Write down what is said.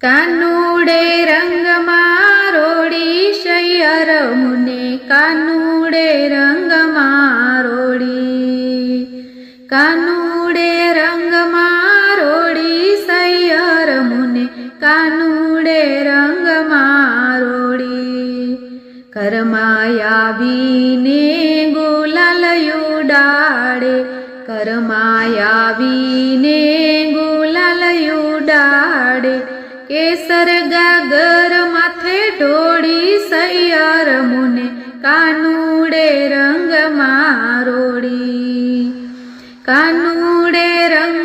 કાનુડે રંગમાં રોડી શૈયર મુને કાનુડે રંગમાં રોડી કાનુડે રંગમાં રોડી શૈયર મુને કાનુડે રંગમાં રોડી ઘરમાં આવીને ગુલાલ ઉડાડે ઘરમાં આવીને ગુલાલ ઉડાડે કેસર ગાગર માથે ઢોળી સૈયર મુને કાનુડે રંગમાં રોડી કાનુડે રંગ